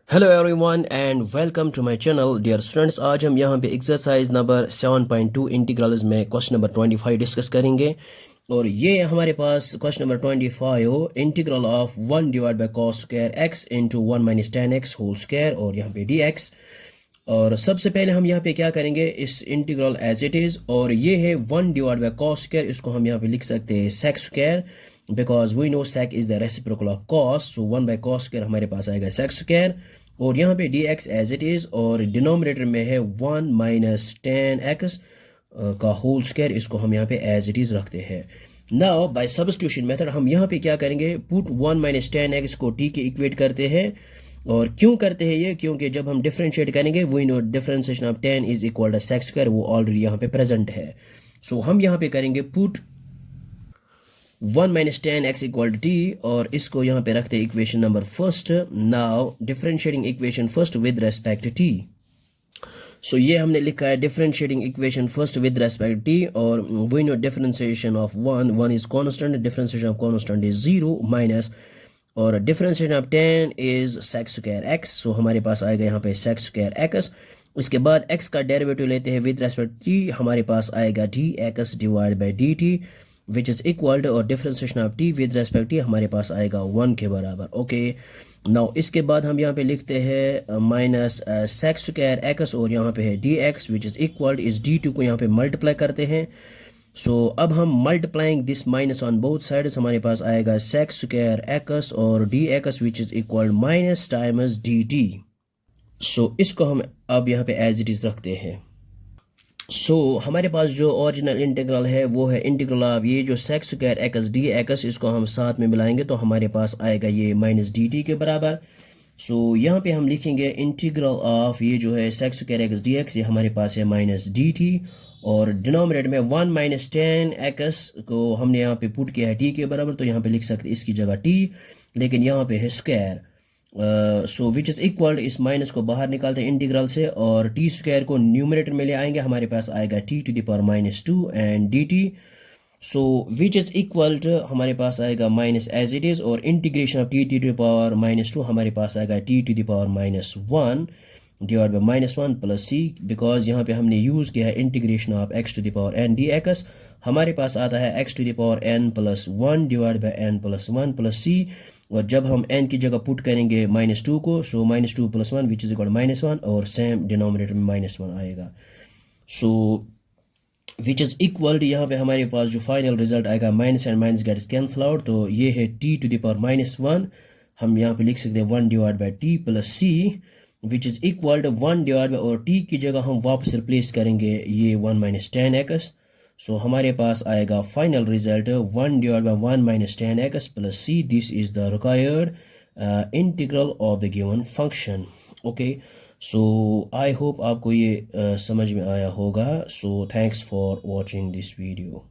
Hello everyone and welcome to my channel dear students. आज हम यहाँ पे एक्सरसाइज नंबर 7.2 इंटीग्रल्स में क्वेश्चन नंबर 25 डिस्कस करेंगे। और ये हमारे पास question number 25 integral of 1 divide by cos square x into 1 minus ten x whole square और यहाँ पे डी एक्स। और सबसे पहले हम यहाँ पे क्या करेंगे, इस इंटीग्रल एज इट इज़, और ये है 1 डिवाइड बाय कॉस स्क्वायर, इसको हम यहाँ पे लिख सकते हैं sec square because we know sec is the reciprocal of cos, so 1 by cos square हमारे पास आएगा सेक स्क्वायर। और यहाँ पे D X as it is और डिनोमिनेटर में है 1 माइनस टेन एक्स का होल स्क्वायर, इसको हम यहाँ पे एज इट इज़ रखते हैं। नाउ बाय सब्स्टिट्यूशन मेथड हम यहाँ पे क्या करेंगे, पुट 1 माइनस टेन एक्स को टी के इक्वेट करते हैं। और क्यों करते हैं ये, क्योंकि जब हम डिफरेंशिएट करेंगे we know differentiation of 10 is equal to sec square, वो ऑलरेडी यहाँ पे प्रेजेंट है। सो हम यहाँ पे करेंगे put 1 minus ten x equal to t और इसको यहाँ पे रखते हैं equation number first. Now differentiating equation first with respect to t. So ये हमने लिखा है differentiating equation first with respect to t, और we know differentiation of 1 is constant, differentiation of constant is 0 minus, और differentiation of 10 is sec square x. So हमारे पास आएगा यहाँ पे सेक स्क्वायर एक्स। उसके बाद x का डेरिवेटिव लेते हैं विद रेस्पेक्ट टी, हमारे पास आएगा d x divide by d t which is equal to, और differentiation of t with respect t हमारे पास आएगा 1 के बराबर। ओके नाउ इसके बाद हम यहाँ पे लिखते हैं माइनस सेक स्क्वायर एक्स, और यहाँ पे है d x which is equal इस डी टू को यहाँ पे मल्टीप्लाई करते हैं। सो अब हम multiplying this minus on both sides, हमारे पास आएगा सेक स्क्वायर एक्स और d x which is equal minus times d T. So इसको हम अब यहाँ पे एज इट इज़ रखते हैं। सो हमारे पास जो ओरिजिनल इंटीग्रल है वो है इंटीग्रल ऑफ ये जो sec square X D X, इसको हम साथ में मिलाएंगे तो हमारे पास आएगा ये माइनस डी टी के बराबर। सो यहाँ पे हम लिखेंगे इंटीग्रल ऑफ ये जो है sec square X D X, ये हमारे पास है माइनस डी टी, और डिनोमिनेटर में 1 माइनस टेन एक्स को हमने यहाँ पे पुट किया है टी के बराबर, तो यहाँ पे लिख सकते इसकी जगह टी, लेकिन यहाँ पे है square. So which is equal, इस माइनस को बाहर निकालते हैं इंटीग्रल से और टी स्क्वायर को न्यूमरेटर में ले आएंगे, हमारे पास आएगा T to the power minus two and D T. So which is equal to हमारे पास आएगा माइनस एज इट इज़, और integration of T to the power minus two हमारे पास आएगा T to the power minus one divide by minus one plus C, because यहाँ पे हमने यूज़ किया है integration of X to the power N D X, हमारे पास आता है x to the power n plus one divide by n plus one plus c. और जब हम n की जगह पुट करेंगे माइनस टू को, so minus two plus one which is equal minus one, और सेम डिनोमिनेटर में माइनस वन आएगा। So which is equal to यहाँ पे हमारे पास जो फाइनल रिजल्ट आएगा minus and minus gets cancel out, तो ये है T to the power minus one, हम यहाँ पे लिख सकते हैं 1 divide by T plus C which is equal to 1 divide by, और टी की जगह हम वापस रिप्लेस करेंगे ये 1 माइनस टेन एक्स। सो हमारे पास आएगा final result 1 divide by 1 minus ten X plus C, this is the required integral of the given function. Okay so I hope आपको ये समझ में आया होगा। So thanks for watching this video.